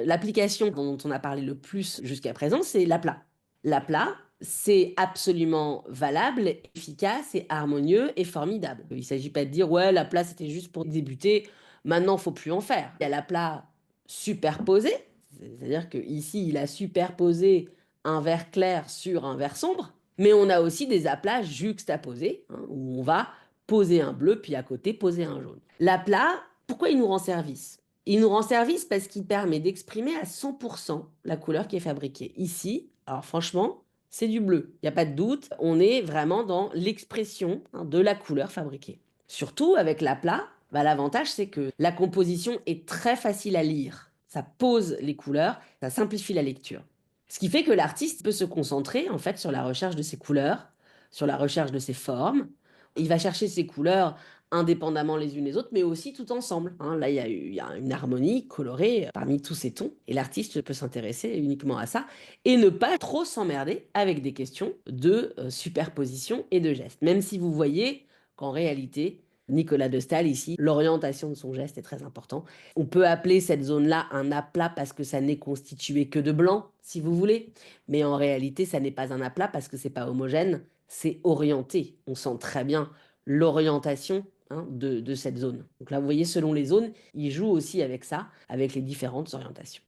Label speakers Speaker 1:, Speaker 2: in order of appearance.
Speaker 1: L'application dont on a parlé le plus jusqu'à présent, c'est l'aplat. L'aplat, c'est absolument valable, efficace et harmonieux et formidable. Il ne s'agit pas de dire, ouais, l'aplat, c'était juste pour débuter, maintenant, il ne faut plus en faire. Il y a l'aplat superposé, c'est-à-dire qu'ici, il a superposé un vert clair sur un vert sombre, mais on a aussi des aplats juxtaposés, hein, où on va poser un bleu, puis à côté, poser un jaune. L'aplat, pourquoi il nous rend service? Il nous rend service parce qu'il permet d'exprimer à 100% la couleur qui est fabriquée. Ici, alors franchement, c'est du bleu. Il n'y a pas de doute. On est vraiment dans l'expression, hein, de la couleur fabriquée. Surtout avec l'aplat, l'avantage c'est que la composition est très facile à lire. Ça pose les couleurs, ça simplifie la lecture. Ce qui fait que l'artiste peut se concentrer en fait sur la recherche de ses couleurs, sur la recherche de ses formes. Il va chercher ses couleurs indépendamment les unes les autres, mais aussi tout ensemble, hein. Là, il y a une harmonie colorée parmi tous ces tons, et l'artiste peut s'intéresser uniquement à ça, et ne pas trop s'emmerder avec des questions de superposition et de gestes. Même si vous voyez qu'en réalité, Nicolas de Staël, ici, l'orientation de son geste est très important. On peut appeler cette zone-là un aplat parce que ça n'est constitué que de blanc, si vous voulez, mais en réalité, ça n'est pas un aplat parce que c'est pas homogène, c'est orienté. On sent très bien l'orientation, hein, de cette zone. Donc là, vous voyez, selon les zones, il joue aussi avec ça, avec les différentes orientations.